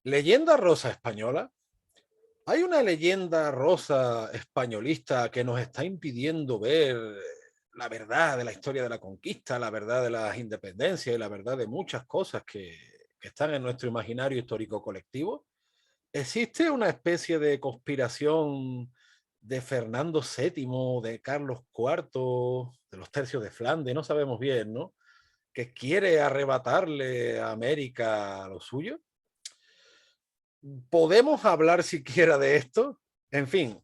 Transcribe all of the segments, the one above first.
Leyenda rosa española. Hay una leyenda rosa españolista que nos está impidiendo ver la verdad de la historia de la conquista, la verdad de las independencias y la verdad de muchas cosas que están en nuestro imaginario histórico colectivo. ¿Existe una especie de conspiración de Fernando VII, de Carlos IV, de los tercios de Flandes? No sabemos bien, ¿no? Que quiere arrebatarle a América lo suyo. ¿Podemos hablar siquiera de esto? En fin,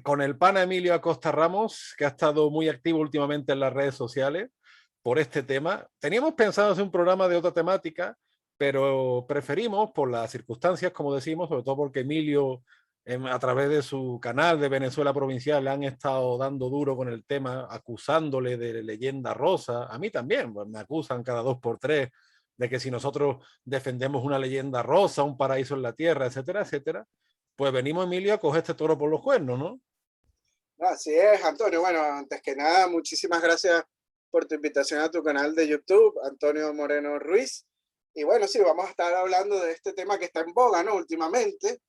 con el pana Emilio Acosta Ramos, que ha estado muy activo últimamente en las redes sociales por este tema. Teníamos pensado hacer un programa de otra temática, pero preferimos, por las circunstancias, como decimos, sobre todo porque Emilio, a través de su canal de Venezuela Provincial, le han estado dando duro con el tema, acusándole de leyenda rosa. A mí también, pues, me acusan cada dos por tres de que si nosotros defendemos una leyenda rosa, un paraíso en la tierra, etcétera, etcétera, pues venimos, Emilio, a coger este toro por los cuernos, ¿no? Así es, Antonio. Bueno, antes que nada, muchísimas gracias por tu invitación a tu canal de YouTube, Antonio Moreno Ruiz. Y bueno, sí, vamos a estar hablando de este tema que está en boga, ¿no? Últimamente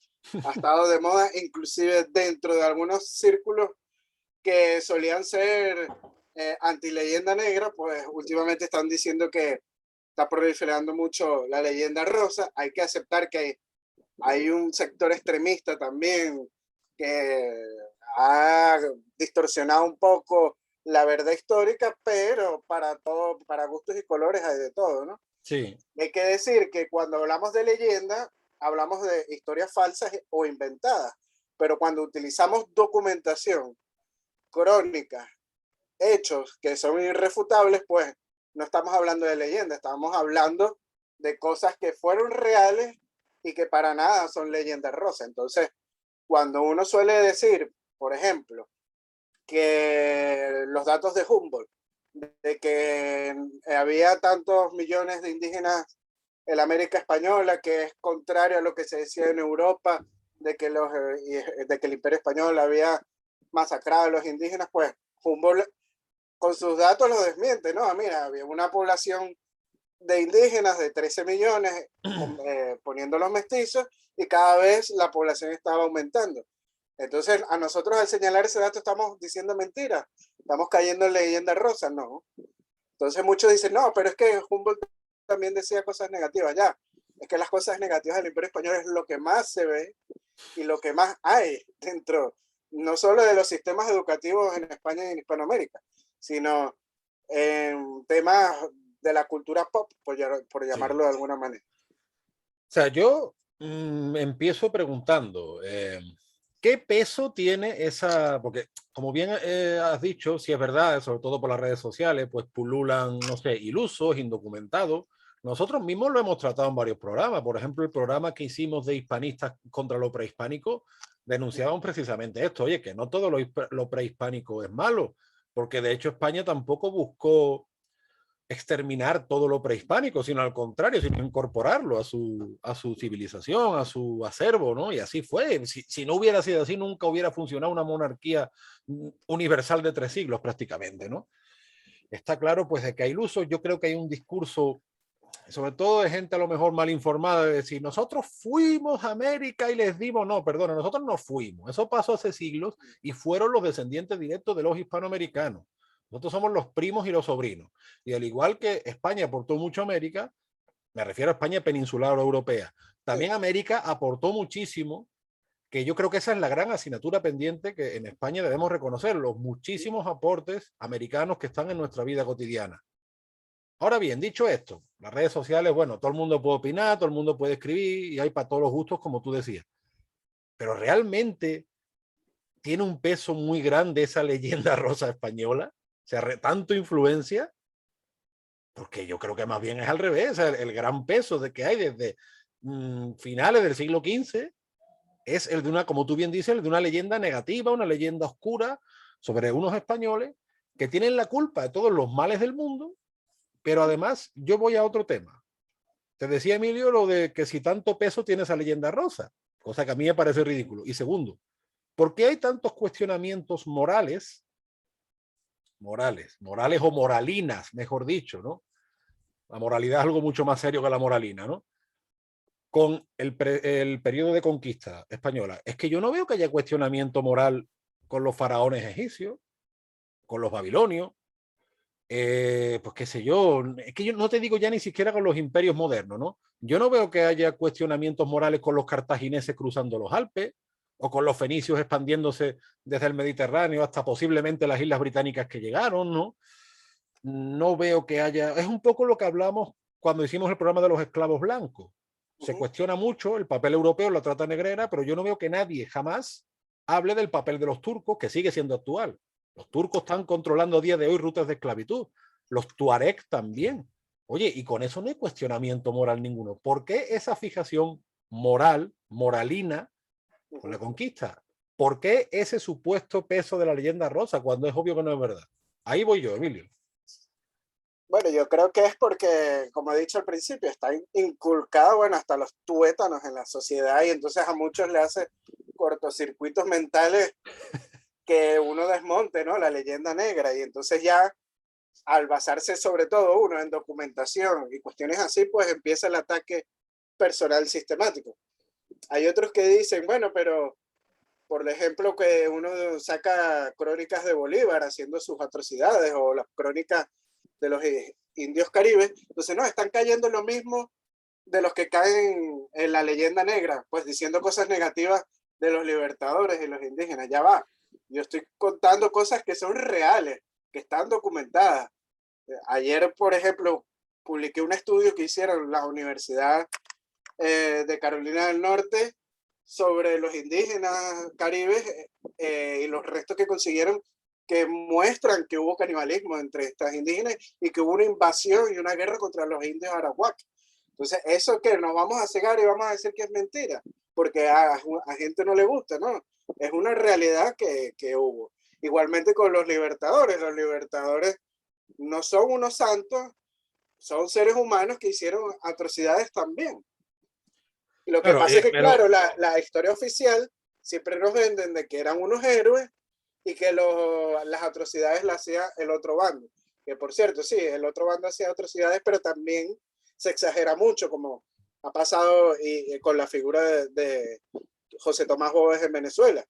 ha estado de moda, inclusive dentro de algunos círculos que solían ser anti-leyenda negra, pues últimamente están diciendo que está proliferando mucho la leyenda rosa. Hay que aceptar que hay un sector extremista también que ha distorsionado un poco la verdad histórica, pero para todo, para gustos y colores hay de todo, ¿no? Sí. Hay que decir que cuando hablamos de leyenda, hablamos de historias falsas o inventadas, pero cuando utilizamos documentación, crónicas, hechos que son irrefutables, pues no estamos hablando de leyenda, estamos hablando de cosas que fueron reales y que para nada son leyendas rosas. Entonces, cuando uno suele decir, por ejemplo, que los datos de Humboldt, de que había tantos millones de indígenas en la América Española, que es contrario a lo que se decía en Europa, de que el Imperio Español había masacrado a los indígenas, pues Humboldt con sus datos lo desmiente, ¿no? Mira, había una población de indígenas de 13 millones, poniendo los mestizos, y cada vez la población estaba aumentando. Entonces, a nosotros al señalar ese dato estamos diciendo mentiras, estamos cayendo en leyenda rosa, ¿no? Entonces muchos dicen, no, pero es que Humboldt también decía cosas negativas, ya. Es que las cosas negativas del Imperio Español es lo que más se ve y lo que más hay dentro, no solo de los sistemas educativos en España y en Hispanoamérica, sino en temas de la cultura pop, por Sí. llamarlo de alguna manera. O sea, yo empiezo preguntando, ¿qué peso tiene esa? Porque, como bien has dicho, si es verdad, sobre todo por las redes sociales, pues pululan, no sé, ilusos, indocumentados. Nosotros mismos lo hemos tratado en varios programas. Por ejemplo, el programa que hicimos de hispanistas contra lo prehispánico, denunciábamos precisamente esto, oye, que no todo lo prehispánico es malo, porque de hecho España tampoco buscó exterminar todo lo prehispánico, sino al contrario, sino incorporarlo a su civilización, a su acervo, ¿no? Y así fue. Si no hubiera sido así, nunca hubiera funcionado una monarquía universal de 3 siglos prácticamente, ¿no? Está claro, pues, de que hay ilusos. Yo creo que hay un discurso, sobre todo de gente a lo mejor mal informada, de decir, nosotros fuimos a América y les dimos, no, perdón, nosotros no fuimos. Eso pasó hace siglos y fueron los descendientes directos de los hispanoamericanos. Nosotros somos los primos y los sobrinos. Y al igual que España aportó mucho a América, me refiero a España peninsular o europea, también América aportó muchísimo, que yo creo que esa es la gran asignatura pendiente que en España debemos reconocer, los muchísimos aportes americanos que están en nuestra vida cotidiana. Ahora bien, dicho esto, las redes sociales, bueno, todo el mundo puede opinar, todo el mundo puede escribir y hay para todos los gustos, como tú decías. Pero realmente tiene un peso muy grande esa leyenda rosa española, o sea, tanto influencia, porque yo creo que más bien es al revés, el gran peso de que hay desde finales del siglo XV es el de una, como tú bien dices, el de una leyenda negativa, una leyenda oscura sobre unos españoles que tienen la culpa de todos los males del mundo, pero además yo voy a otro tema. Te decía Emilio lo de que si tanto peso tiene esa leyenda rosa, cosa que a mí me parece ridículo. Y segundo, ¿por qué hay tantos cuestionamientos morales o moralinas, mejor dicho, ¿no? La moralidad es algo mucho más serio que la moralina, ¿no? con el periodo de conquista española. Es que yo no veo que haya cuestionamiento moral con los faraones egipcios, con los babilonios, pues qué sé yo, es que yo no te digo ya ni siquiera con los imperios modernos, ¿no? Yo no veo que haya cuestionamientos morales con los cartagineses cruzando los Alpes o con los fenicios expandiéndose desde el Mediterráneo hasta posiblemente las islas británicas que llegaron, ¿no? No veo que haya, es un poco lo que hablamos cuando hicimos el programa de los esclavos blancos. Se cuestiona mucho el papel europeo, la trata negrera, pero yo no veo que nadie jamás hable del papel de los turcos, que sigue siendo actual. Los turcos están controlando a día de hoy rutas de esclavitud. Los tuareg también. Oye, y con eso no hay cuestionamiento moral ninguno. ¿Por qué esa fijación moral, moralina, con la conquista? ¿Por qué ese supuesto peso de la leyenda rosa cuando es obvio que no es verdad? Ahí voy yo, Emilio. Bueno, yo creo que es porque, como he dicho al principio, está inculcado, bueno, hasta los tuétanos en la sociedad y entonces a muchos le hace cortocircuitos mentales que uno desmonte, ¿no? La leyenda negra y entonces ya al basarse sobre todo uno en documentación y cuestiones así, pues empieza el ataque personal sistemático. Hay otros que dicen, bueno, pero por ejemplo que uno saca crónicas de Bolívar haciendo sus atrocidades o las crónicas de los indios caribes, entonces no, están cayendo lo mismo de los que caen en la leyenda negra, pues diciendo cosas negativas de los libertadores y los indígenas. Ya va, yo estoy contando cosas que son reales, que están documentadas. Ayer, por ejemplo, publiqué un estudio que hicieron la Universidad de Carolina del Norte sobre los indígenas caribes y los restos que consiguieron que muestran que hubo canibalismo entre estas indígenas y que hubo una invasión y una guerra contra los indios arawak. Entonces, eso que nos vamos a cegar y vamos a decir que es mentira, porque a gente no le gusta, ¿no? Es una realidad que hubo. Igualmente con los libertadores no son unos santos, son seres humanos que hicieron atrocidades también. Y lo que pasa es que, claro, la historia oficial siempre nos venden de que eran unos héroes y que las atrocidades las hacía el otro bando. Que por cierto, sí, el otro bando hacía atrocidades, pero también se exagera mucho, como ha pasado con la figura de José Tomás Bóves en Venezuela,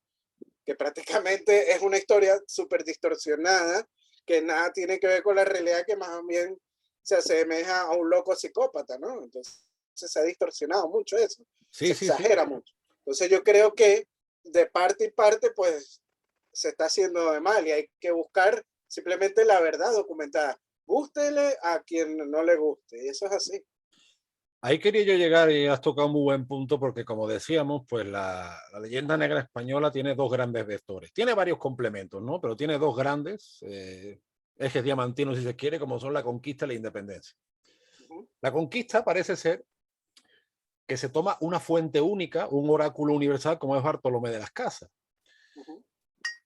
que prácticamente es una historia súper distorsionada, que nada tiene que ver con la realidad, que más bien se asemeja a un loco psicópata, ¿no? Entonces se ha distorsionado mucho eso, se exagera mucho. Entonces yo creo que de parte y parte, pues, se está haciendo de mal y hay que buscar simplemente la verdad documentada. Gústele a quien no le guste, y eso es así. Ahí quería yo llegar y has tocado un muy buen punto porque, como decíamos, pues la leyenda negra española tiene dos grandes vectores. Tiene varios complementos, ¿no? Pero tiene dos grandes ejes diamantinos, si se quiere, como son la conquista y la independencia. La conquista parece ser que se toma una fuente única, un oráculo universal como es Bartolomé de las Casas.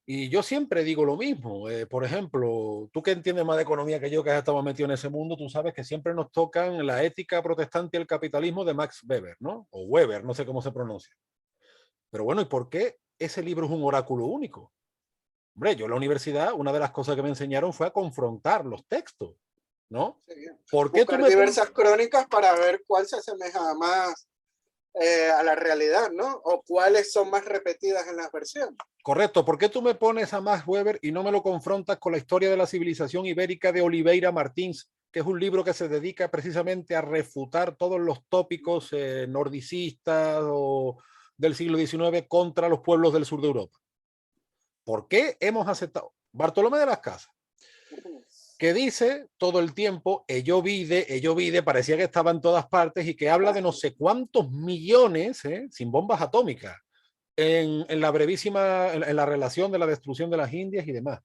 Y yo siempre digo lo mismo. Por ejemplo, tú que entiendes más de economía que yo, que has estado metido en ese mundo, tú sabes que siempre nos tocan la ética protestante y el capitalismo de Max Weber, ¿no? O Weber, no sé cómo se pronuncia. Pero bueno, ¿y por qué ese libro es un oráculo único? Hombre, yo en la universidad, una de las cosas que me enseñaron fue a confrontar los textos, ¿no? Sí, ¿Por qué buscar diversas crónicas para ver cuál se asemeja más a la realidad, ¿no? O cuáles son más repetidas en las versiones. Correcto, ¿por qué tú me pones a Max Weber y no me lo confrontas con la historia de la civilización ibérica de Oliveira Martins, que es un libro que se dedica precisamente a refutar todos los tópicos nordicistas o del siglo XIX contra los pueblos del sur de Europa? ¿Por qué hemos aceptado? Bartolomé de las Casas, que dice todo el tiempo, ello vide, parecía que estaba en todas partes y que habla de no sé cuántos millones, sin bombas atómicas, en la brevísima, en la relación de la destrucción de las Indias y demás.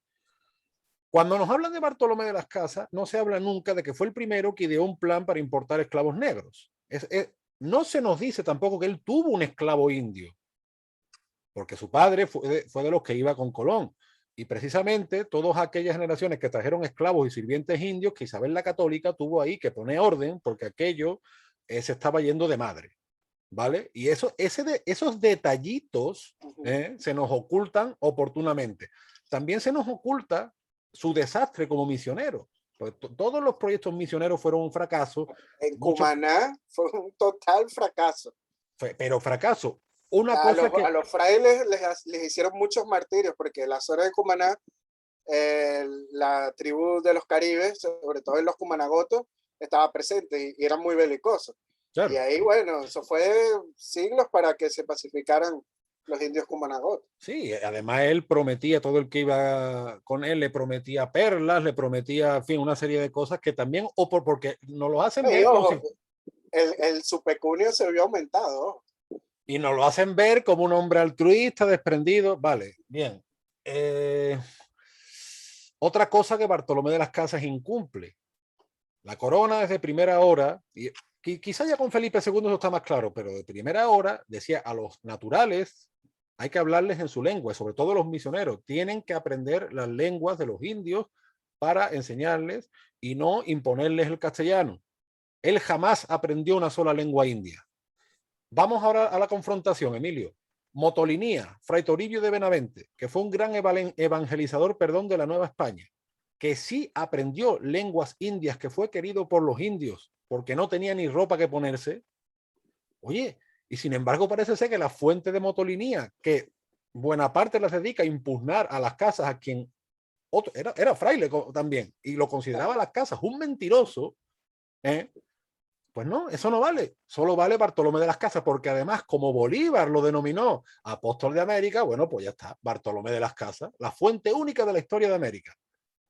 Cuando nos hablan de Bartolomé de las Casas, no se habla nunca de que fue el primero que ideó un plan para importar esclavos negros. No se nos dice tampoco que él tuvo un esclavo indio, porque su padre fue de los que iba con Colón. Y precisamente todas aquellas generaciones que trajeron esclavos y sirvientes indios, que Isabel la Católica tuvo ahí que poner orden, porque aquello se estaba yendo de madre. ¿Vale? Y esos detallitos se nos ocultan oportunamente. También se nos oculta su desastre como misionero. Pues todos los proyectos misioneros fueron un fracaso. En Cumaná fue un total fracaso. pero fracaso. Una cosa A que... los frailes les hicieron muchos martirios porque la zona de Cumaná, la tribu de los caribes, sobre todo en los cumanagotos, estaba presente y eran muy belicosos. Y Claro, ahí, bueno, eso fue siglos para que se pacificaran los indios cumanagotos. sí, además él prometía, todo el que iba con él le prometía perlas, le prometía, en fin, una serie de cosas que también, porque nos lo hacen Y ver como ojo, si, su pecunio se vio aumentado. Ojo. y nos lo hacen ver como un hombre altruista, desprendido. Vale, bien. Otra cosa que Bartolomé de las Casas incumple. La corona desde primera hora, y quizá ya con Felipe II eso está más claro, pero de primera hora decía a los naturales hay que hablarles en su lengua, sobre todo los misioneros, tienen que aprender las lenguas de los indios para enseñarles y no imponerles el castellano. Él jamás aprendió una sola lengua india. Vamos ahora a la confrontación, Emilio. Motolinía, Fray Toribio de Benavente, que fue un gran evangelizador, perdón, de la Nueva España, que sí aprendió lenguas indias, que fue querido por los indios, porque no tenía ni ropa que ponerse. Oye, y sin embargo parece ser que la fuente de Motolinía, que buena parte las dedica a impugnar a las casas a quien otro, era fraile también, y lo consideraba las casas un mentiroso, ¿eh? Pues no, eso no vale. Solo vale Bartolomé de las Casas, porque además, como Bolívar lo denominó apóstol de América, bueno, pues ya está, Bartolomé de las Casas, la fuente única de la historia de América.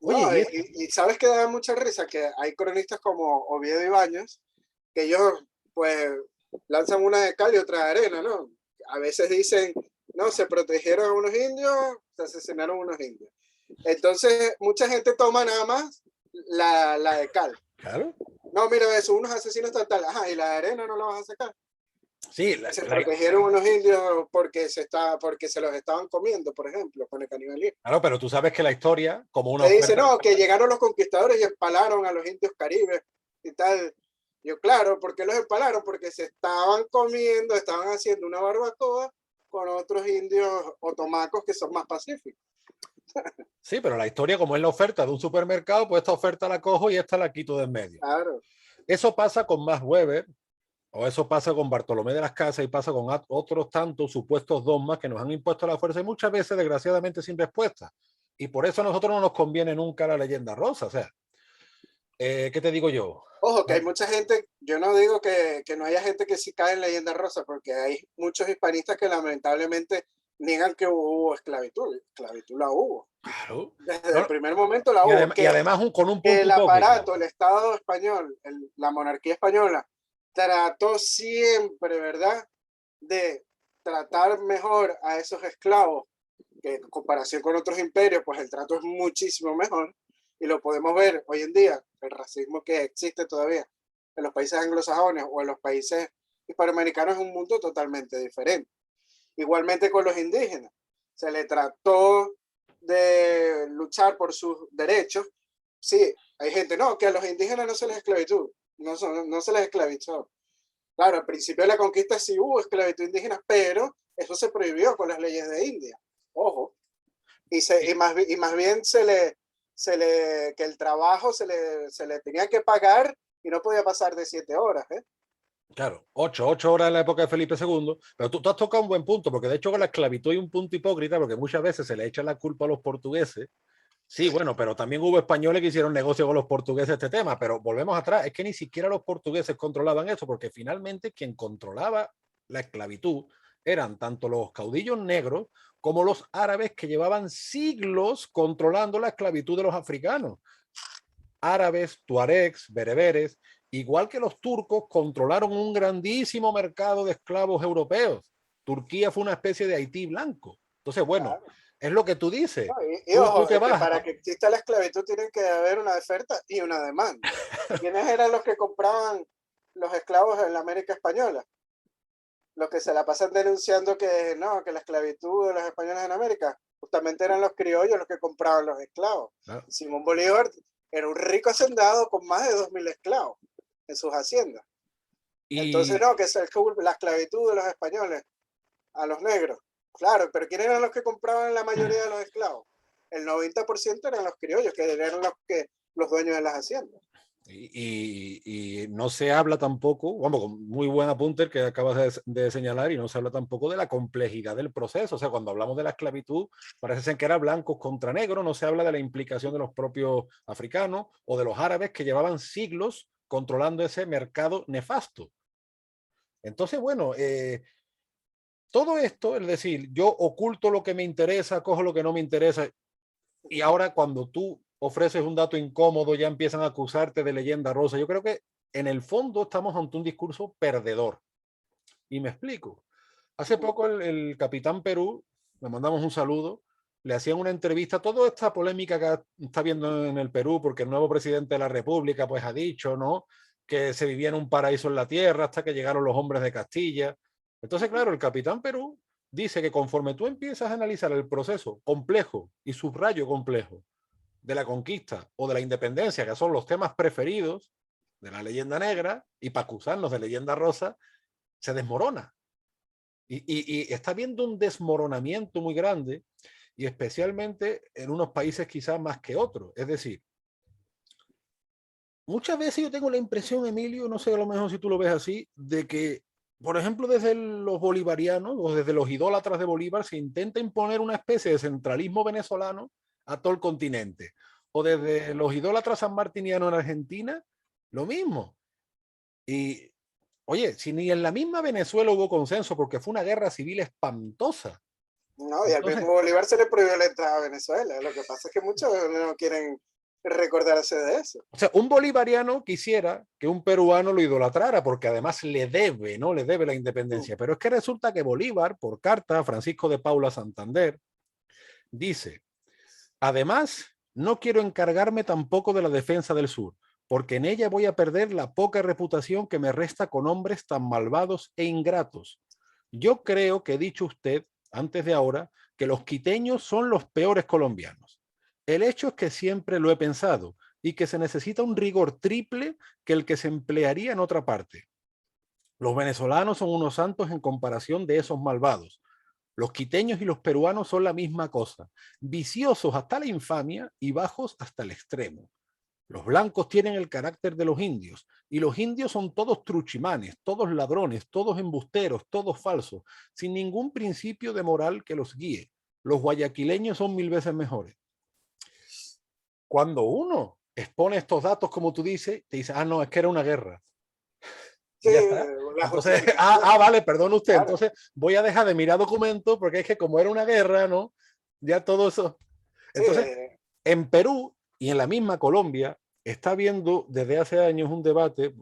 Oye, No, y sabes que da mucha risa que hay cronistas como Oviedo Ibáñez, que ellos pues lanzan una de cal y otra de arena, ¿no? A veces dicen, no, se protegieron a unos indios, se asesinaron a unos indios. Entonces, mucha gente toma nada más la de cal. claro. No, mira, eso, unos asesinos tal. Ajá, y la de arena no la vas a sacar. Sí, Se protegieron unos indios porque se los estaban comiendo, por ejemplo, con el canibalismo. claro, pero tú sabes que la historia, como una Te dice, oferta, no, que llegaron los conquistadores y empalaron a los indios caribes y tal. Yo, claro, ¿por qué los empalaron? Porque se estaban comiendo, estaban haciendo una barbacoa con otros indios otomacos que son más pacíficos. sí, pero la historia, como es la oferta de un supermercado, pues esta oferta la cojo y esta la quito de en medio. Claro. Eso pasa con Max Weber, o eso pasa con Bartolomé de las Casas y pasa con otros tantos supuestos dogmas que nos han impuesto a la fuerza y muchas veces, desgraciadamente, sin respuesta. Y por eso a nosotros no nos conviene nunca la leyenda rosa. O sea, ¿qué te digo yo? Ojo, que hay mucha gente, yo no digo que no haya gente que sí cae en leyenda rosa, porque hay muchos hispanistas que lamentablemente niegan que hubo esclavitud. Esclavitud la hubo. Claro. Desde el No, primer momento la y, hubo. y además con un Que punto el hipócrita. aparato, el Estado español, la monarquía española, trató siempre, ¿verdad?, de tratar mejor a esos esclavos, que en comparación con otros imperios, pues el trato es muchísimo mejor, y lo podemos ver hoy en día, el racismo que existe todavía en los países anglosajones o en los países hispanoamericanos es un mundo totalmente diferente. Igualmente con los indígenas, se le trató de luchar por sus derechos. Sí, hay gente, no, que a los indígenas no se les esclavitud, no se les esclavizó. Claro, al principio de la conquista sí hubo esclavitud indígena, pero eso se prohibió con las leyes de India. Ojo. Y más bien que el trabajo se le tenía que pagar y no podía pasar de 7 horas. ¿Eh? Claro, ocho horas en la época de Felipe II, pero tú has tocado un buen punto, porque de hecho con la esclavitud hay un punto hipócrita, porque muchas veces se le echa la culpa a los portugueses. Sí, bueno, pero también hubo españoles que hicieron negocio con los portugueses este tema, pero volvemos atrás, es que ni siquiera los portugueses controlaban eso, porque finalmente quien controlaba la esclavitud eran tanto los caudillos negros como los árabes que llevaban siglos controlando la esclavitud de los africanos. Árabes, tuaregs, bereberes, igual que los turcos, controlaron un grandísimo mercado de esclavos europeos. Turquía fue una especie de Haití blanco. Entonces, bueno, Claro. es lo que tú dices. No, y Tú ojo, te es que vas para a... que exista la esclavitud tiene que haber una oferta y una demanda. ¿Quiénes eran los que compraban los esclavos en la América Española? Los que se la pasan denunciando que no, que la esclavitud de los españoles en América, justamente eran los criollos los que compraban los esclavos. Claro. Simón Bolívar era un rico hacendado con más de 2000 esclavos en sus haciendas. Entonces, Y no, que es la esclavitud de los españoles a los negros. Claro, pero ¿quiénes eran los que compraban la mayoría de los esclavos? El 90% eran los criollos, que eran los dueños de las haciendas. Y no se habla tampoco, vamos, con muy buen apunte el que acabas de señalar, y no se habla tampoco de la complejidad del proceso. O sea, cuando hablamos de la esclavitud, parece ser que era blancos contra negros, no se habla de la implicación de los propios africanos o de los árabes que llevaban siglos controlando ese mercado nefasto. Entonces, bueno, todo esto, es decir, yo oculto lo que me interesa, cojo lo que no me interesa, y ahora cuando tú ofreces un dato incómodo ya empiezan a acusarte de leyenda rosa. Yo creo que en el fondo estamos ante un discurso perdedor. Y me explico. Hace poco el Capitán Perú, le mandamos un saludo, le hacían una entrevista, toda esta polémica que está viendo en el Perú, porque el nuevo presidente de la República pues ha dicho, ¿no?, que se vivía en un paraíso en la tierra hasta que llegaron los hombres de Castilla. Entonces, claro, el Capitán Perú dice que conforme tú empiezas a analizar el proceso complejo, y subrayo complejo, de la conquista o de la independencia, que son los temas preferidos de la leyenda negra, y para acusarnos de leyenda rosa, se desmorona. Y está habiendo un desmoronamiento muy grande, y especialmente en unos países quizás más que otros. Es decir, muchas veces yo tengo la impresión, Emilio, no sé, a lo mejor si tú lo ves así, de que, por ejemplo, desde los bolivarianos o desde los idólatras de Bolívar se intenta imponer una especie de centralismo venezolano a todo el continente. O desde los idólatras sanmartinianos en Argentina, lo mismo. Y, oye, si ni en la misma Venezuela hubo consenso porque fue una guerra civil espantosa. No, y al Entonces, mismo Bolívar se le prohibió la entrada a Venezuela. Lo que pasa es que muchos no quieren recordarse de eso. o sea, un bolivariano quisiera que un peruano lo idolatrara porque además le debe, ¿no? Le debe la independencia. Pero es que resulta que Bolívar, por carta, Francisco de Paula Santander, dice: además, no quiero encargarme tampoco de la defensa del sur, porque en ella voy a perder la poca reputación que me resta con hombres tan malvados e ingratos. Yo creo que he dicho usted, antes de ahora, que los quiteños son los peores colombianos. El hecho es que siempre lo he pensado y que se necesita un rigor triple que el que se emplearía en otra parte. Los venezolanos son unos santos en comparación de esos malvados. Los quiteños y los peruanos son la misma cosa, viciosos hasta la infamia y bajos hasta el extremo. Los blancos tienen el carácter de los indios, y los indios son todos truchimanes, todos ladrones, todos embusteros, todos falsos, sin ningún principio de moral que los guíe. Los guayaquileños son 1000 veces mejores. Cuando uno expone estos datos, como tú dices, te dice, ah, no, es que era una guerra. Sí, Y ya está. la Entonces, justificación. vale, perdón usted. Claro. Entonces voy a dejar de mirar documentos porque es que como era una guerra, ¿no? Ya todo eso. Sí, Entonces, en Perú y en la misma Colombia está habiendo desde hace años un debate,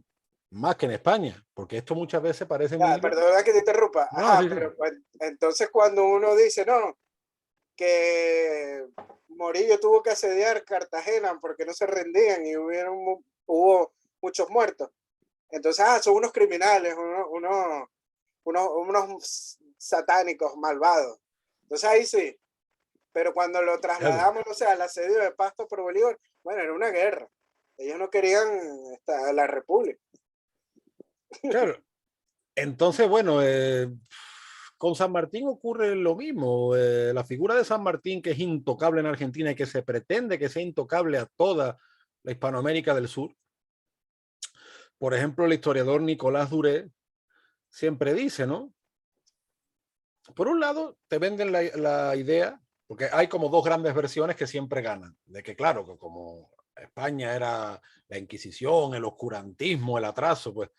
más que en España, porque esto muchas veces parece, ya, Emilio. perdona que te interrumpa. No, Ajá, sí, sí. pero entonces cuando uno dice, no, que Morillo tuvo que asediar Cartagena porque no se rendían y hubo muchos muertos. Entonces, son unos criminales, unos satánicos malvados. Entonces ahí sí, pero cuando lo Claro, trasladamos, o sea, al asedio de Pasto por Bolívar, bueno, era una guerra. Ellos no querían la república. claro. Entonces, bueno, con San Martín ocurre lo mismo. La figura de San Martín, que es intocable en Argentina y que se pretende que sea intocable a toda la Hispanoamérica del Sur. Por ejemplo, el historiador Nicolás Duré siempre dice, ¿no? Por un lado, te venden la idea, porque hay como dos grandes versiones que siempre ganan, de que claro, que como España era la Inquisición, el oscurantismo, el atraso, pues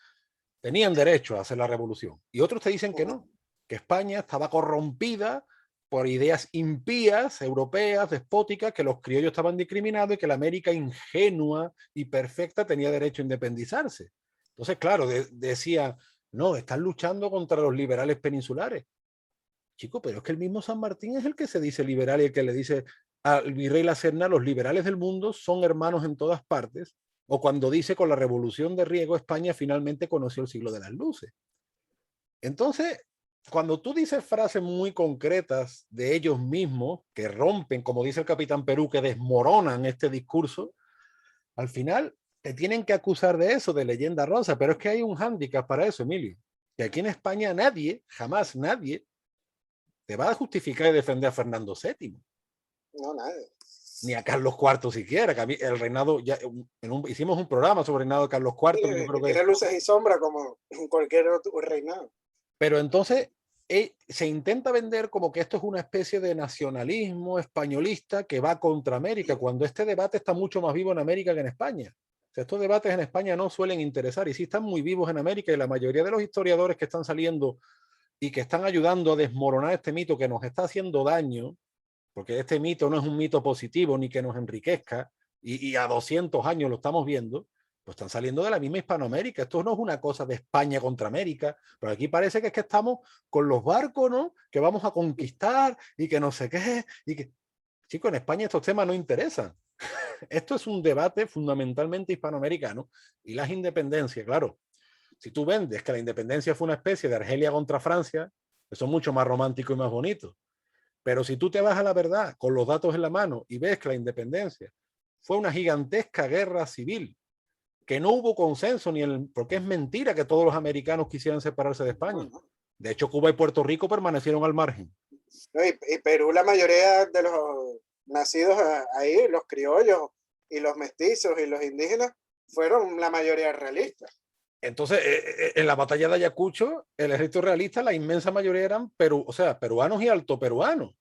tenían derecho a hacer la revolución. Y otros te dicen que no, que España estaba corrompida por ideas impías, europeas, despóticas, que los criollos estaban discriminados y que la América ingenua y perfecta tenía derecho a independizarse. Entonces, claro, decía, no, están luchando contra los liberales peninsulares. Chico, pero es que el mismo San Martín es el que se dice liberal y el que le dice al virrey La Serna, los liberales del mundo son hermanos en todas partes, o cuando dice con la revolución de Riego España finalmente conoció el siglo de las luces. Entonces, cuando tú dices frases muy concretas de ellos mismos, que rompen, como dice el Capitán Perú, que desmoronan este discurso, al final te tienen que acusar de eso, de leyenda rosa, pero es que hay un hándicap para eso, Emilio, que aquí en España nadie, jamás nadie, te va a justificar y defender a Fernando VII. No, nadie. ni a Carlos IV siquiera, que a mí el reinado, ya hicimos un programa sobre el reinado de Carlos IV, Sí, que yo creo tiene luces y sombras como cualquier otro reinado. pero entonces se intenta vender como que esto es una especie de nacionalismo españolista que va contra América, cuando este debate está mucho más vivo en América que en España. O sea, estos debates en España no suelen interesar y sí están muy vivos en América, y la mayoría de los historiadores que están saliendo y que están ayudando a desmoronar este mito que nos está haciendo daño, porque este mito no es un mito positivo ni que nos enriquezca, y a 200 años lo estamos viendo, pues están saliendo de la misma Hispanoamérica. Esto no es una cosa de España contra América, pero aquí parece que es que estamos con los barcos, ¿no? Que vamos a conquistar y que no sé qué, y que, chicos, en España estos temas no interesan. Esto es un debate fundamentalmente hispanoamericano, y las independencias, claro. Si tú vendes que la independencia fue una especie de Argelia contra Francia, eso es mucho más romántico y más bonito. Pero si tú te vas a la verdad con los datos en la mano y ves que la independencia fue una gigantesca guerra civil, que no hubo consenso, porque es mentira que todos los americanos quisieran separarse de España. De hecho, Cuba y Puerto Rico permanecieron al margen. Y Perú, la mayoría de los nacidos ahí, los criollos y los mestizos y los indígenas, fueron la mayoría realistas. Entonces, en la batalla de Ayacucho, el ejército realista, la inmensa mayoría eran peruanos y altoperuanos.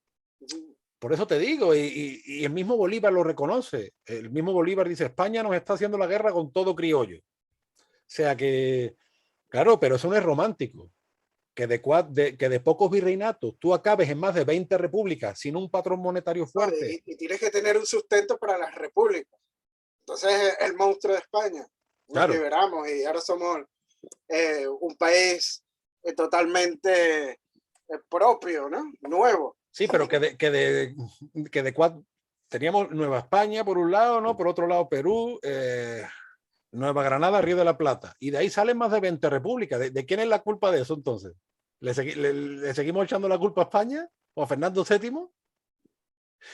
Por eso te digo, y el mismo Bolívar lo reconoce. El mismo Bolívar dice, España nos está haciendo la guerra con todo criollo. O sea que, claro, pero eso no es romántico. Que de pocos virreinatos tú acabes en más de 20 repúblicas sin un patrón monetario fuerte. Y tienes que tener un sustento para las repúblicas. Entonces, el monstruo de España. Nos liberamos y ahora somos un país totalmente propio, ¿no? Nuevo. Sí, pero teníamos Nueva España por un lado, ¿no? Por otro lado Perú, Nueva Granada, Río de la Plata. Y de ahí salen más de 20 repúblicas. ¿De quién es la culpa de eso entonces? ¿Le seguimos echando la culpa a España? ¿O a Fernando VII?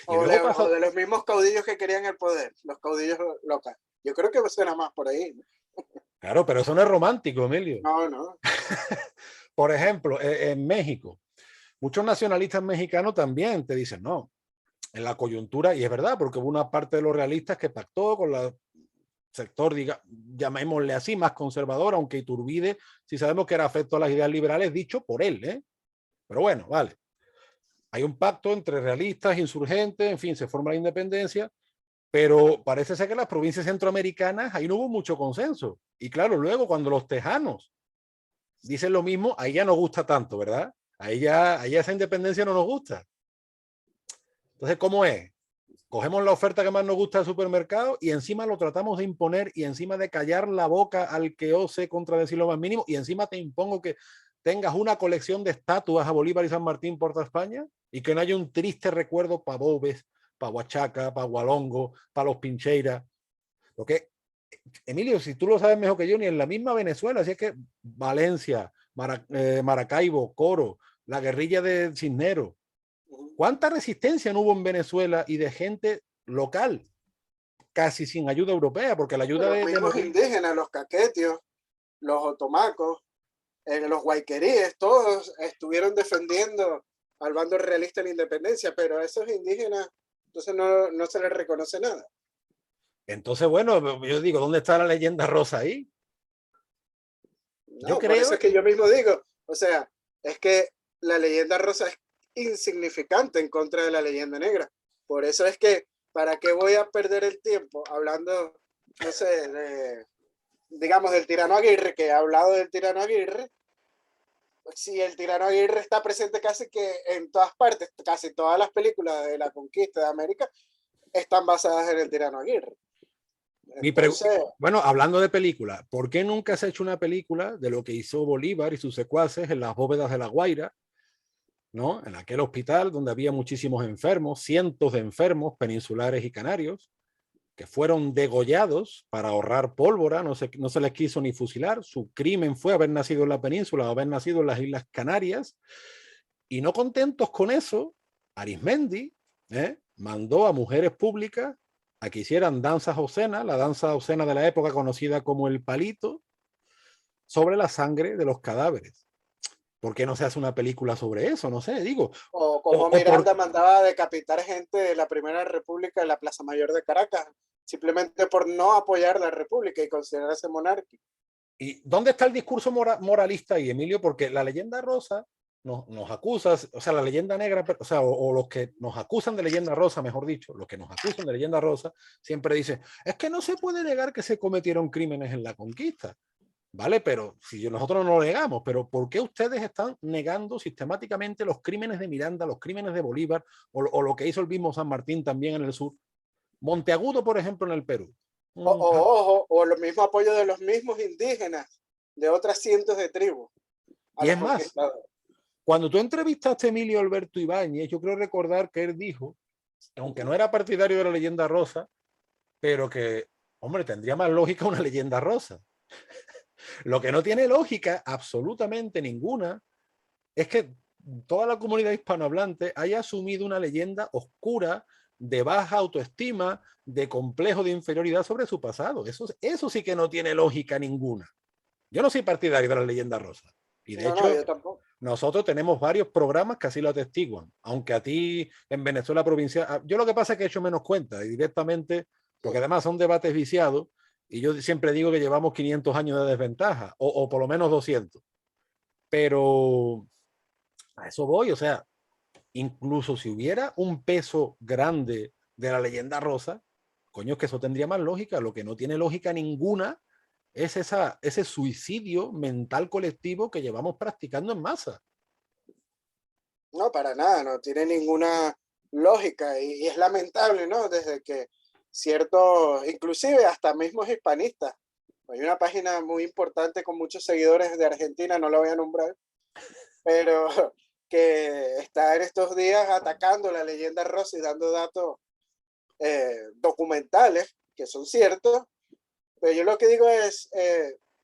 O de los mismos caudillos que querían el poder, los caudillos locales. Yo creo que suena más por ahí, ¿no? Claro, pero eso no es romántico, Emilio. No, no. Por ejemplo, en México, muchos nacionalistas mexicanos también te dicen, no, en la coyuntura, y es verdad, porque hubo una parte de los realistas que pactó con la sector, llamémosle así, más conservador, aunque Iturbide, si sabemos que era afecto a las ideas liberales, dicho por él, ¿eh? Pero bueno, vale. Hay un pacto entre realistas, insurgentes, en fin, se forma la independencia, pero parece ser que las provincias centroamericanas, ahí no hubo mucho consenso. Y claro, luego cuando los tejanos dicen lo mismo, ahí ya no gusta tanto, ¿verdad? Ahí ya esa independencia no nos gusta. Entonces, ¿cómo es? Cogemos la oferta que más nos gusta del supermercado y encima lo tratamos de imponer, y encima de callar la boca al que ose contradecir lo más mínimo, y encima te impongo que tengas una colección de estatuas a Bolívar y San Martín por toda España, y que no haya un triste recuerdo para Bobes, para Huachaca, para Gualongo, para los Pincheiras. Porque, Emilio, si tú lo sabes mejor que yo, ni en la misma Venezuela, así es que Valencia, Maracaibo, Coro, la guerrilla de Cisneros, ¿cuánta resistencia no hubo en Venezuela y de gente local? Casi sin ayuda europea, porque la ayuda los mismos indígenas, los caquetios, los otomacos, los guayqueríes, todos estuvieron defendiendo al bando realista de la independencia, pero a esos indígenas entonces no se les reconoce nada. Entonces, bueno, yo digo, ¿dónde está la leyenda rosa ahí? No, yo creo... Por eso es que yo mismo digo, o sea, es que la leyenda rosa es insignificante en contra de la leyenda negra. Por eso es que, ¿para qué voy a perder el tiempo hablando, no sé, digamos, del tirano Aguirre, que ha hablado del tirano Aguirre? Si el tirano Aguirre está presente casi que en todas partes, casi todas las películas de la conquista de América están basadas en el tirano Aguirre. Entonces, bueno, hablando de películas, ¿por qué nunca se ha hecho una película de lo que hizo Bolívar y sus secuaces en las bóvedas de La Guaira, ¿no? En aquel hospital donde había muchísimos enfermos, cientos de enfermos peninsulares y canarios, que fueron degollados para ahorrar pólvora, no se les quiso ni fusilar. Su crimen fue haber nacido en la península o haber nacido en las Islas Canarias. Y no contentos con eso, Arismendi mandó a mujeres públicas a que hicieran danzas obscenas, la danza obscena de la época conocida como el palito, sobre la sangre de los cadáveres. ¿Por qué no se hace una película sobre eso? No sé, digo. O como o por, Miranda mandaba a decapitar gente de la Primera República en la Plaza Mayor de Caracas, simplemente por no apoyar la República y considerarse monárquico. ¿Y dónde está el discurso moralista ahí, Emilio? Porque la leyenda rosa nos acusa, o sea, la leyenda negra, o sea, o los que nos acusan de leyenda rosa, mejor dicho, los que nos acusan de leyenda rosa, siempre dicen, es que no se puede negar que se cometieron crímenes en la conquista. ¿Vale? Pero si nosotros no lo negamos, pero ¿por qué ustedes están negando sistemáticamente los crímenes de Miranda, los crímenes de Bolívar o lo que hizo el mismo San Martín también en el sur? Monteagudo, por ejemplo, en el Perú. O lo mismo apoyo de los mismos indígenas de otras cientos de tribus a Y los es más, conquistadores. cuando tú entrevistaste a Emilio Alberto Ibáñez, yo creo recordar que él dijo, aunque no era partidario de la leyenda rosa, pero que, hombre, tendría más lógica una leyenda rosa. Lo que no tiene lógica, absolutamente ninguna, es que toda la comunidad hispanohablante haya asumido una leyenda oscura de baja autoestima, de complejo de inferioridad sobre su pasado. Eso sí que no tiene lógica ninguna. Yo no soy partidario de la leyenda rosa. Y de No, no, hecho, yo tampoco. nosotros tenemos varios programas que así lo atestiguan. Aunque a ti en Venezuela provincial, yo lo que pasa es que he hecho menos cuenta y directamente, porque además son debates viciados, y yo siempre digo que llevamos 500 años de desventaja, o por lo menos 200. Pero a eso voy, o sea, incluso si hubiera un peso grande de la leyenda rosa, coño, es que eso tendría más lógica. Lo que no tiene lógica ninguna es ese suicidio mental colectivo que llevamos practicando en masa. No, para nada, no tiene ninguna lógica y es lamentable, ¿no? Desde que ciertos, inclusive hasta mismos hispanistas, hay una página muy importante con muchos seguidores de Argentina, no la voy a nombrar, pero que está en estos días atacando la leyenda rosa y dando datos documentales que son ciertos, pero yo lo que digo es,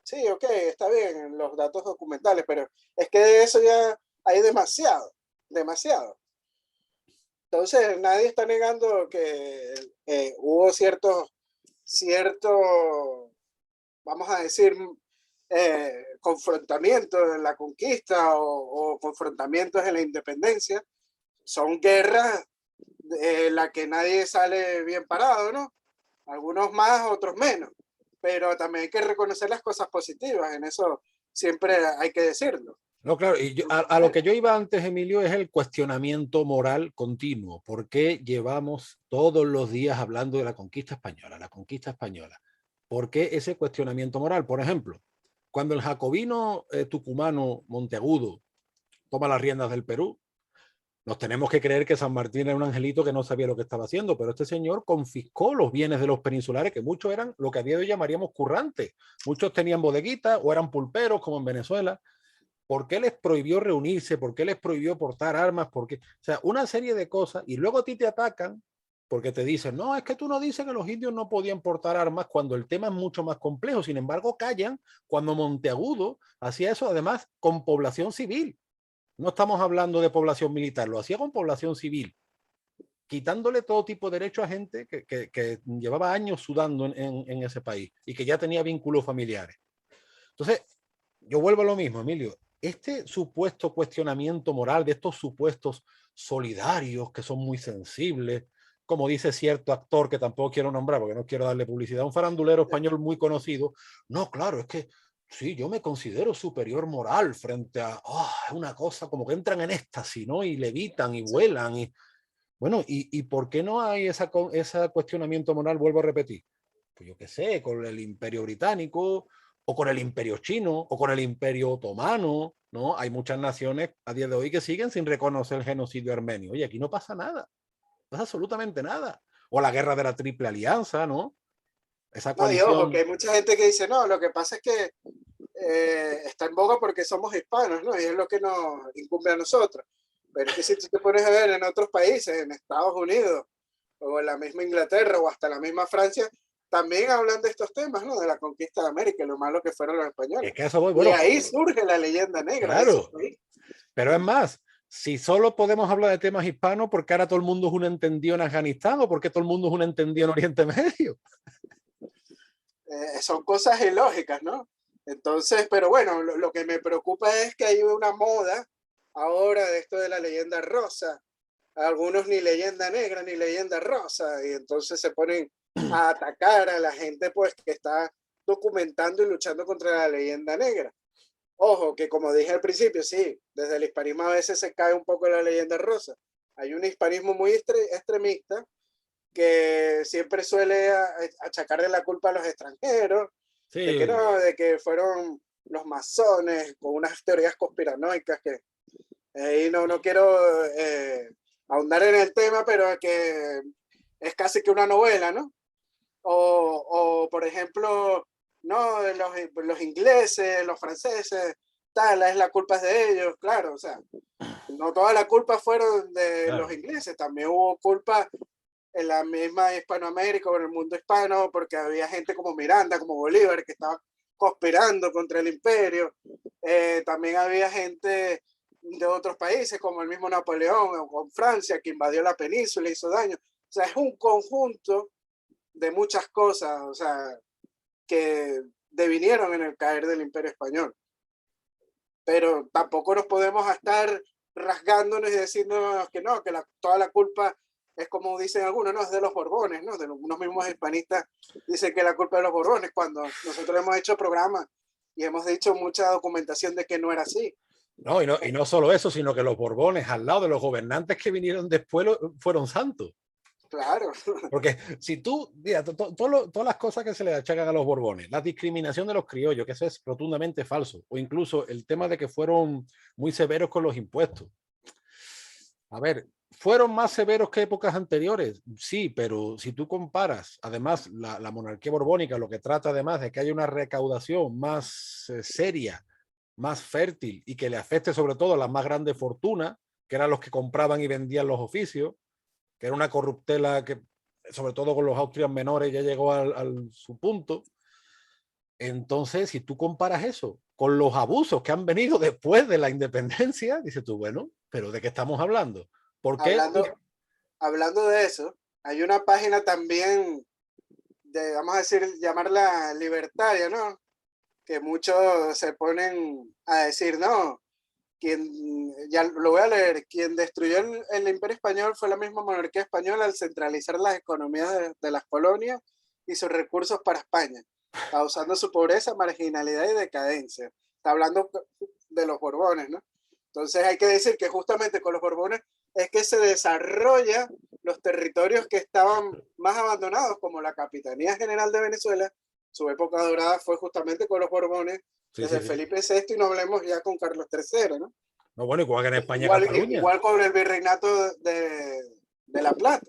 sí, ok, está bien los datos documentales, pero es que de eso ya hay demasiado, demasiado. Entonces, nadie está negando que hubo cierto, vamos a decir, confrontamientos en la conquista o confrontamientos en la independencia. Son guerras en las que nadie sale bien parado, ¿no? Algunos más, otros menos. Pero también hay que reconocer las cosas positivas, en eso siempre hay que decirlo. No, claro, y a lo que yo iba antes, Emilio, es el cuestionamiento moral continuo. ¿Por qué llevamos todos los días hablando de la conquista española, la conquista española? ¿Por qué ese cuestionamiento moral? Por ejemplo, cuando el jacobino tucumano Monteagudo toma las riendas del Perú, nos tenemos que creer que San Martín era un angelito que no sabía lo que estaba haciendo, pero este señor confiscó los bienes de los peninsulares, que muchos eran lo que a día de hoy llamaríamos currantes. Muchos tenían bodeguitas o eran pulperos, como en Venezuela. ¿Por qué les prohibió reunirse? ¿Por qué les prohibió portar armas? ¿Por qué? O sea, una serie de cosas. Y luego a ti te atacan porque te dicen, no, es que tú no dices que los indios no podían portar armas cuando el tema es mucho más complejo. Sin embargo, callan cuando Monteagudo hacía eso, además, con población civil. No estamos hablando de población militar, lo hacía con población civil, quitándole todo tipo de derecho a gente que llevaba años sudando en ese país y que ya tenía vínculos familiares. Entonces, yo vuelvo a lo mismo, Emilio. Este supuesto cuestionamiento moral de estos supuestos solidarios que son muy sensibles, como dice cierto actor que tampoco quiero nombrar porque no quiero darle publicidad, un farandulero español muy conocido, no, claro, es que sí, yo me considero superior moral frente a una cosa como que entran en éxtasis, ¿no? Y levitan y vuelan. Y, bueno, ¿y por qué no hay ese cuestionamiento moral? Vuelvo a repetir. Pues yo qué sé, con el Imperio Británico, o con el Imperio Chino, o con el Imperio Otomano, ¿no? Hay muchas naciones a día de hoy que siguen sin reconocer el genocidio armenio. Oye, aquí no pasa nada, no pasa absolutamente nada. O la guerra de la Triple Alianza, ¿no? Esa No, y ojo, que coalición. hay mucha gente que dice, no, lo que pasa es que está en boga porque somos hispanos, ¿no? Y es lo que nos incumbe a nosotros. Pero es que si tú te pones a ver en otros países, en Estados Unidos, o en la misma Inglaterra, o hasta la misma Francia, también hablan de estos temas, ¿no? De la conquista de América y lo malo que fueron los españoles. Es que eso voy, Y bueno, ahí surge la leyenda negra de esos claro, países. pero es más, si solo podemos hablar de temas hispanos, ¿por qué ahora todo el mundo es un entendido en Afganistán o por qué todo el mundo es un entendido en Oriente Medio? Son cosas ilógicas, ¿no? Entonces, pero bueno, lo que me preocupa es que hay una moda ahora de esto de la leyenda rosa algunos ni leyenda negra ni leyenda rosa, y entonces se ponen a atacar a la gente pues que está documentando y luchando contra la leyenda negra. Ojo, que como dije al principio, sí, desde el hispanismo a veces se cae un poco la leyenda rosa. Hay un hispanismo muy extremista que siempre suele achacarle la culpa a los extranjeros, de que Sí, no, de que fueron los masones con unas teorías conspiranoicas que no quiero ahondar en el tema, pero que es casi que una novela, ¿no? O por ejemplo, no, los ingleses, los franceses, tal, es la culpa de ellos, claro, o sea, no toda la culpa fueron de los claro. ingleses, también hubo culpa en la misma Hispanoamérica o en el mundo hispano, porque había gente como Miranda, como Bolívar, que estaba conspirando contra el imperio. También había gente de otros países, como el mismo Napoleón o con Francia, que invadió la península y hizo daño. O sea, es un conjunto de muchas cosas, o sea, que devinieron en el caer del imperio español. Pero tampoco nos podemos estar rasgándonos y decirnos que no, que toda la culpa es como dicen algunos, no, es de los Borbones, ¿no? De unos mismos hispanistas dicen que la culpa es de los Borbones, cuando nosotros hemos hecho programas y hemos dicho mucha documentación de que no era así. No, y no solo eso, sino que los Borbones, al lado de los gobernantes que vinieron después, fueron santos. Claro. Porque si tú, mira, todas las cosas que se le achacan a los Borbones, la discriminación de los criollos, que eso es rotundamente falso, o incluso el tema de que fueron muy severos con los impuestos. A ver, ¿fueron más severos que épocas anteriores? Sí, pero si tú comparas, además, la monarquía borbónica, lo que trata además de que haya una recaudación más seria, más fértil y que le afecte sobre todo a las más grandes fortunas, que eran los que compraban y vendían los oficios, que era una corruptela que, sobre todo con los austrias menores, ya llegó al su punto. Entonces, si tú comparas eso con los abusos que han venido después de la independencia, dices tú, bueno, pero ¿de qué estamos hablando? ¿Por qué? Hablando de eso, hay una página también de, vamos a decir, llamarla libertaria, ¿no? Que muchos se ponen a decir, no, quien, ya lo voy a leer, quien destruyó el imperio español fue la misma monarquía española al centralizar las economías de las colonias y sus recursos para España, causando su pobreza, marginalidad y decadencia. Está hablando de los Borbones, ¿no? Entonces hay que decir que justamente con los Borbones es que se desarrolla los territorios que estaban más abandonados, como la Capitanía General de Venezuela. Su época dorada fue justamente con los Borbones, Sí, desde sí, sí. Felipe VI y no hablemos ya con Carlos III, ¿no? No, bueno, igual que en España, Igual, Cataluña. igual con el virreinato de La Plata.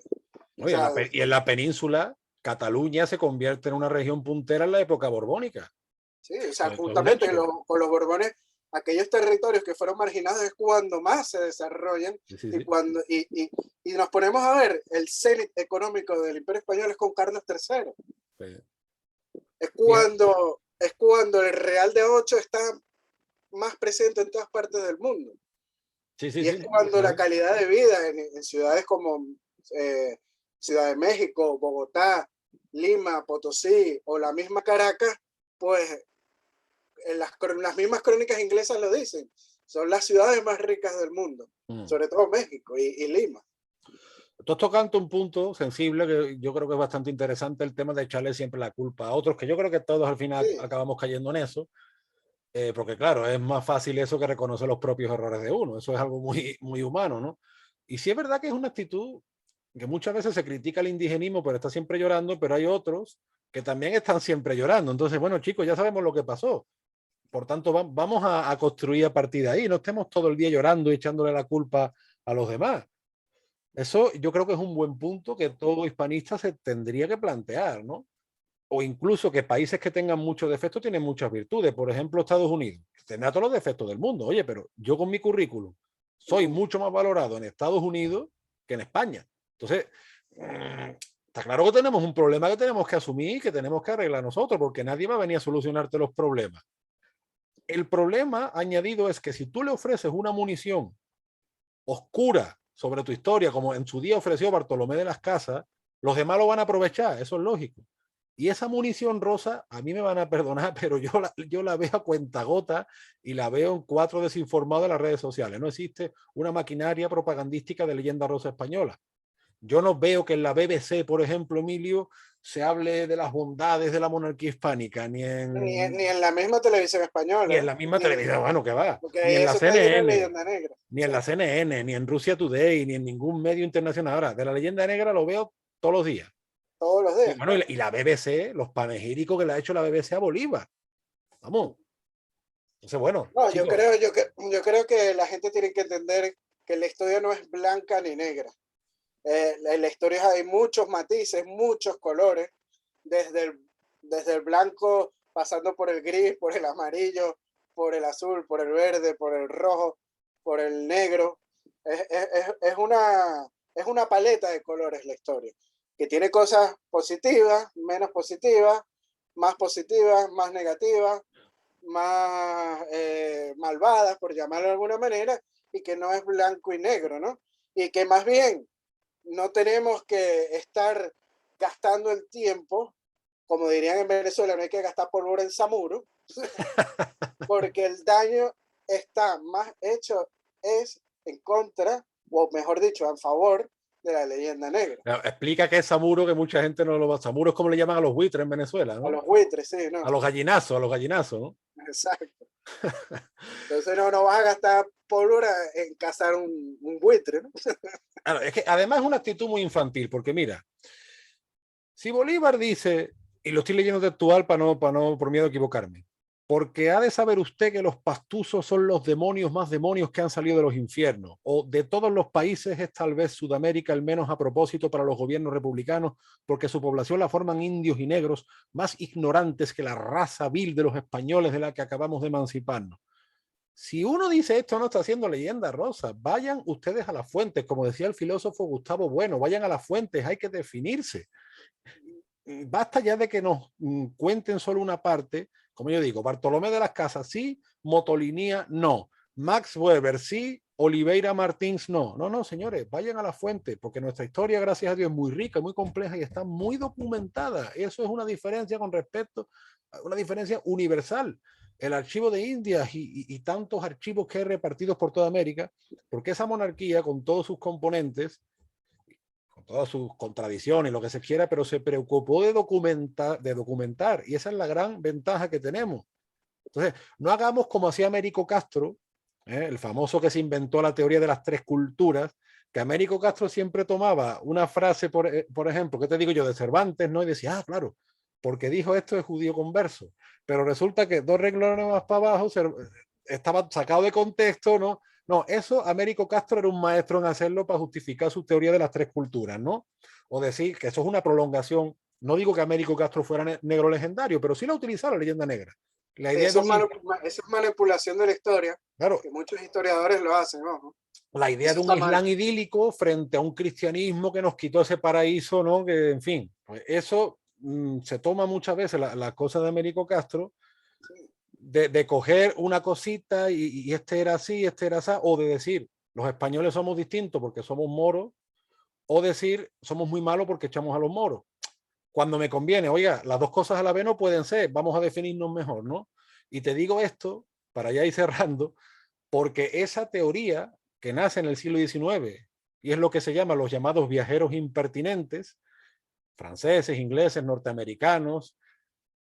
O Oye, sea, y en la península, Cataluña se convierte en una región puntera en la época borbónica. sí, o sea, Todo un justamente hecho. con los Borbones, aquellos territorios que fueron marginados es cuando más se desarrollan Sí, sí, y, sí. cuando, y nos ponemos a ver el cenit económico del Imperio Español es con Carlos III. Sí. Fíjate. Es cuando el Real de 8 está más presente en todas partes del mundo. Sí, sí, Y es sí. cuando la calidad de vida en ciudades como eh, Ciudad de México, Bogotá, Lima, Potosí o la misma Caracas, pues en las mismas crónicas inglesas lo dicen, son las ciudades más ricas del mundo, Mm. sobre todo México y Lima. Tú has tocado un punto sensible que yo creo que es bastante interesante, el tema de echarle siempre la culpa a otros, que yo creo que todos al final Sí, acabamos cayendo en eso, porque claro, es más fácil eso que reconocer los propios errores de uno, eso es algo muy, muy humano, ¿no? Y sí es verdad que es una actitud que muchas veces se critica el indigenismo, pero está siempre llorando, pero hay otros que también están siempre llorando. Entonces, bueno, chicos, ya sabemos lo que pasó. Por tanto, vamos a construir a partir de ahí, no estemos todo el día llorando y echándole la culpa a los demás. Eso yo creo que es un buen punto que todo hispanista se tendría que plantear, ¿no? O incluso que países que tengan muchos defectos tienen muchas virtudes. Por ejemplo, Estados Unidos, que tendrá todos los defectos del mundo. Oye, pero yo con mi currículum soy mucho más valorado en Estados Unidos que en España. Entonces, está claro que tenemos un problema que tenemos que asumir y que tenemos que arreglar nosotros, porque nadie va a venir a solucionarte los problemas. El problema añadido es que si tú le ofreces una munición oscura sobre tu historia, como en su día ofreció Bartolomé de las Casas, los demás lo van a aprovechar, eso es lógico. Y esa munición rosa, a mí me van a perdonar, pero yo la veo a cuentagota y la veo en 4 desinformados en las redes sociales. No existe una maquinaria propagandística de leyenda rosa española. Yo no veo que en la BBC, por ejemplo, Emilio, se hable de las bondades de la monarquía hispánica, Ni en la misma televisión ni en española, la misma televisión, bueno, que va, ni en porque la eso está lleno de CNN, leyenda negra. ni Sí, en la CNN, ni en Russia Today, ni en ningún medio internacional. Ahora, de la leyenda negra lo veo todos los días. todos los Y días, bueno, claro. y la BBC, los panegíricos que le ha hecho la BBC a Bolívar. Vamos. Entonces, bueno, No, chicos, yo creo que la gente tiene que entender que la historia no es blanca ni negra. En la historia hay muchos matices, muchos colores, desde desde el blanco, pasando por el gris, por el amarillo, por el azul, por el verde, por el rojo, por el negro. Es una paleta de colores la historia, que tiene cosas positivas, menos positivas, más negativas, más malvadas, por llamarlo de alguna manera, y que no es blanco y negro, ¿no? Y que más bien no tenemos que estar gastando el tiempo, como dirían en Venezuela, no hay que gastar pólvora en Samuro, porque el daño está más hecho es en contra, o mejor dicho, a favor de la leyenda negra. explica que es Samuro, que mucha gente no lo va. Samuro es como le llaman a los buitres en Venezuela, A ¿no? los buitres, sí, no, A los gallinazos, ¿no? exacto. Entonces no vas a gastar pólvora en cazar un buitre, ¿no? Claro, es que además es una actitud muy infantil, porque mira, si Bolívar dice, y lo estoy leyendo textual para no, por miedo a equivocarme, porque ha de saber usted que los pastusos son los demonios más demonios que han salido de los infiernos, o de todos los países es tal vez Sudamérica el menos a propósito para los gobiernos republicanos, porque su población la forman indios y negros más ignorantes que la raza vil de los españoles de la que acabamos de emanciparnos. Si uno dice esto, no está haciendo leyenda rosa. Vayan ustedes a las fuentes, como decía el filósofo Gustavo Bueno, vayan a las fuentes, hay que definirse. Basta ya de que nos cuenten solo una parte, como yo digo, Bartolomé de las Casas sí, Motolinía no, Max Weber sí, Oliveira Martins no. No, no, señores, vayan a la fuente, porque nuestra historia, gracias a Dios, es muy rica, muy compleja y está muy documentada. Eso es una diferencia con respecto, una diferencia universal. El archivo de Indias y tantos archivos que hay repartidos por toda América, porque esa monarquía, con todos sus componentes, con todas sus contradicciones, lo que se quiera, pero se preocupó de documentar, y esa es la gran ventaja que tenemos. Entonces, no hagamos como hacía Américo Castro, el famoso que se inventó la teoría de las 3 culturas, que Américo Castro siempre tomaba una frase, por ejemplo, ¿qué te digo yo? De Cervantes, ¿no? Y decía, ah, claro, porque dijo esto de judío converso, pero resulta que 2 renglones más para abajo estaba sacado de contexto, ¿no? No, eso Américo Castro era un maestro en hacerlo para justificar su teoría de las 3 culturas, ¿no? O decir que eso es una prolongación. No digo que Américo Castro fuera negro legendario, pero sí la utilizaba la leyenda negra. La idea de un, Eso es manipulación de la historia, claro, que muchos historiadores lo hacen, ¿no? la idea Eso de un está mal. Islam idílico frente a un cristianismo que nos quitó ese paraíso, ¿no? Que, en fin, pues eso se toma muchas veces la cosa de Américo Castro, de coger una cosita y este era así, este era así, o de decir, los españoles somos distintos porque somos moros, o decir, somos muy malos porque echamos a los moros. Cuando me conviene, oiga, las dos cosas a la vez no pueden ser, vamos a definirnos mejor, ¿no? Y te digo esto, para ya ir cerrando, porque esa teoría que nace en el siglo XIX y es lo que se llama los llamados viajeros impertinentes, franceses, ingleses, norteamericanos,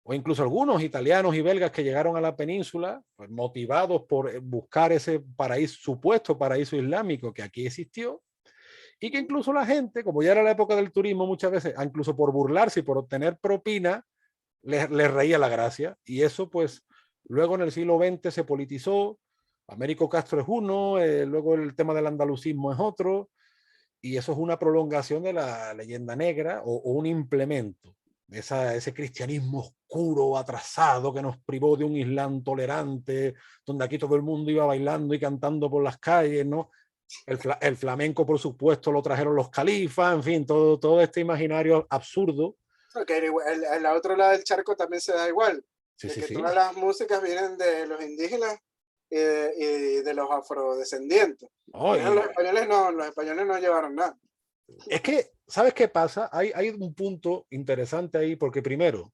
o incluso algunos italianos y belgas que llegaron a la península, pues, motivados por buscar ese paraíso, supuesto paraíso islámico que aquí existió, y que incluso la gente, como ya era la época del turismo muchas veces, incluso por burlarse y por obtener propina, les reía la gracia. Y eso pues luego en el siglo XX se politizó, Américo Castro es uno, luego el tema del andalucismo es otro, y eso es una prolongación de la leyenda negra o un implemento. Ese cristianismo oscuro, atrasado, que nos privó de un Islam tolerante, donde aquí todo el mundo iba bailando y cantando por las calles, ¿no? El flamenco, por supuesto, lo trajeron los califas, en fin, todo este imaginario absurdo. Porque el otro lado del charco también se da igual, Sí, de sí, que sí. todas las músicas vienen de los indígenas y de los afrodescendientes. Oh, Los españoles no llevaron nada. Es que, ¿sabes qué pasa? Hay un punto interesante ahí, porque primero,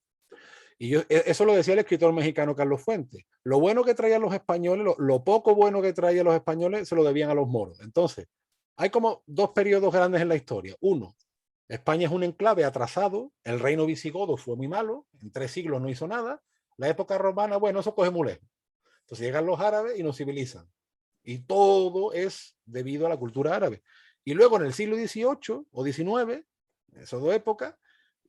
eso lo decía el escritor mexicano Carlos Fuentes, lo bueno que traían los españoles, lo poco bueno que traían los españoles, se lo debían a los moros. Entonces, hay como dos periodos grandes en la historia. Uno, España es un enclave atrasado, el reino visigodo fue muy malo, en 3 siglos no hizo nada, la época romana, bueno, eso coge muy lejos. Entonces llegan los árabes y nos civilizan. Y todo es debido a la cultura árabe. Y luego en el siglo XVIII o XIX, esas dos épocas,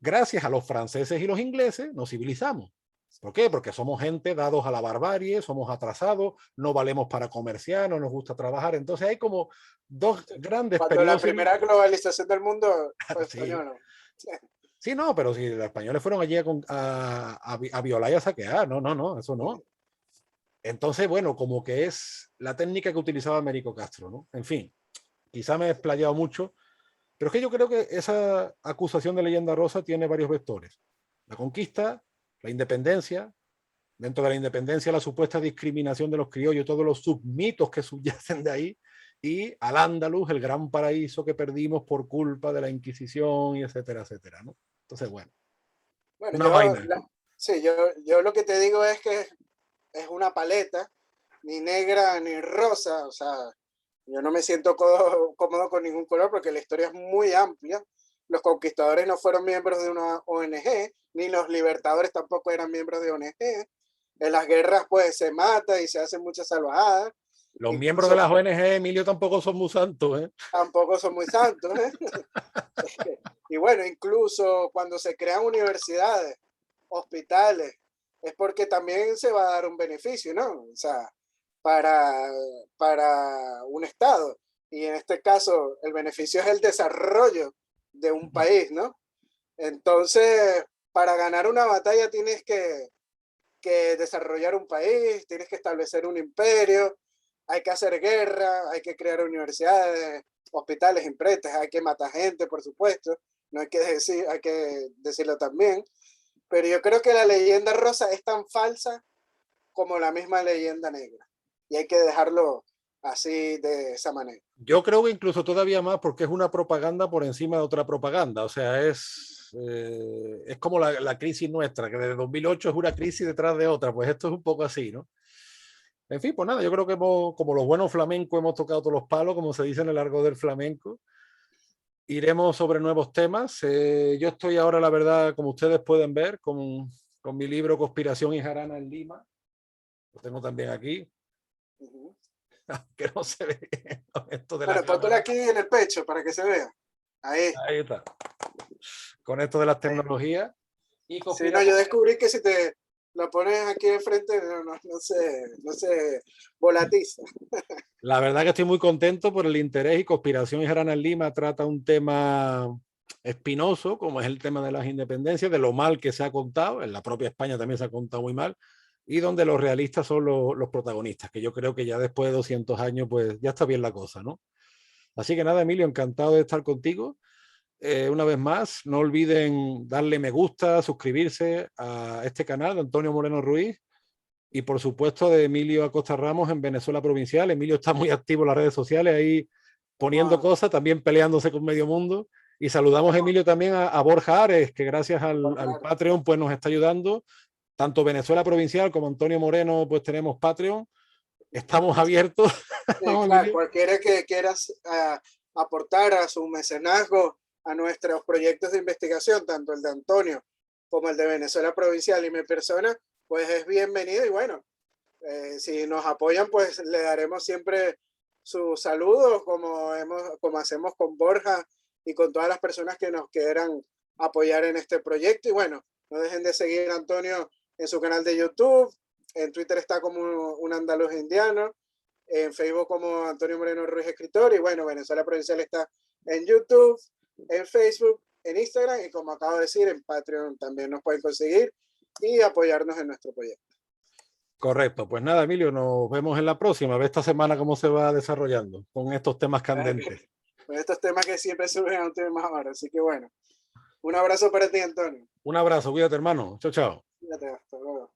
gracias a los franceses y los ingleses, nos civilizamos. ¿Por qué? Porque somos gente dados a la barbarie, somos atrasados, no valemos para comerciar, no nos gusta trabajar. Entonces hay como dos grandes Cuando la periodos. primera globalización del mundo fue Sí. española. Sí, no, pero si los españoles fueron allí a violar y a saquear, no, eso no. Entonces, bueno, como que es la técnica que utilizaba Américo Castro, ¿no? En fin, quizá me he explayado mucho, pero es que yo creo que esa acusación de leyenda rosa tiene varios vectores. La conquista, la independencia, dentro de la independencia la supuesta discriminación de los criollos, todos los submitos que subyacen de ahí, y al Andaluz, el gran paraíso que perdimos por culpa de la Inquisición, y etcétera, etcétera, ¿no? Entonces, bueno, Bueno, una vaina. sí, yo lo que te digo es que es una paleta, ni negra ni rosa, o sea, yo no me siento cómodo con ningún color porque la historia es muy amplia. Los conquistadores no fueron miembros de una ONG, ni los libertadores tampoco eran miembros de ONG. En las guerras pues se mata y se hacen muchas salvajadas. Los miembros de Incluso las ONG, Emilio, tampoco son muy santos, ¿eh? tampoco son muy santos. ¿Eh? Y bueno, incluso cuando se crean universidades, hospitales, es porque también se va a dar un beneficio, ¿no? O sea, para, para un Estado. Y en este caso, el beneficio es el desarrollo de un país, ¿no? Entonces, para ganar una batalla tienes que desarrollar un país, tienes que establecer un imperio, hay que hacer guerra, hay que crear universidades, hospitales, imprentas, hay que matar gente, por supuesto, no hay que decir, hay que decirlo también, pero yo creo que la leyenda rosa es tan falsa como la misma leyenda negra, y hay que dejarlo así de esa manera. Yo creo que incluso todavía más porque es una propaganda por encima de otra propaganda. O sea, es como la crisis nuestra, que desde 2008 es una crisis detrás de otra. Pues esto es un poco así, ¿no? En fin, pues nada, yo creo que como los buenos flamencos hemos tocado todos los palos, como se dice en el argot del flamenco. Iremos sobre nuevos temas. Yo estoy ahora, la verdad, como ustedes pueden ver, con mi libro Conspiración y Jarana en Lima. Lo tengo también aquí, que no se ve con esto de la Bueno, póntelo cámara. aquí en el pecho para que se vea. Ahí, Ahí está. Con esto de las ahí. tecnologías. Y Sí, no, yo descubrí que si te lo pones aquí enfrente, no se volatiza. La verdad que estoy muy contento por el interés, y Conspiración y Jarana en Lima trata un tema espinoso, como es el tema de las independencias, de lo mal que se ha contado, en la propia España también se ha contado muy mal, y donde los realistas son los protagonistas, que yo creo que ya después de 200 años, pues ya está bien la cosa, ¿no? Así que nada, Emilio, encantado de estar contigo. Una vez más, no olviden darle me gusta, suscribirse a este canal de Antonio Moreno Ruiz, y por supuesto de Emilio Acosta Ramos en Venezuela Provincial. Emilio está muy activo en las redes sociales, ahí poniendo Vamos, cosas, también peleándose con medio mundo. Y saludamos, vamos, Emilio, también a Borja Ares, que gracias al Borja. Patreon pues nos está ayudando. Tanto Venezuela Provincial como Antonio Moreno pues tenemos Patreon. Estamos abiertos. Sí, ¿No, claro, Emilio? cualquiera que quieras aportar a su mecenazgo a nuestros proyectos de investigación, tanto el de Antonio como el de Venezuela Provincial y mi persona, pues es bienvenido y bueno, si nos apoyan, pues le daremos siempre sus saludos como hacemos con Borja y con todas las personas que nos quieran apoyar en este proyecto. Y bueno, no dejen de seguir a Antonio en su canal de YouTube, en Twitter está como un andaluz indiano, en Facebook como Antonio Moreno Ruiz Escritor, y bueno, Venezuela Provincial está en YouTube, en Facebook, en Instagram, y como acabo de decir, en Patreon también nos pueden conseguir y apoyarnos en nuestro proyecto. Correcto. Pues nada, Emilio, nos vemos en la próxima. A ver esta semana cómo se va desarrollando con estos temas candentes. Con estos temas que siempre surgen a un tema ahora. Así que bueno, un abrazo para ti, Antonio. Un abrazo, cuídate, hermano. Chao, chao. Fíjate, hasta luego.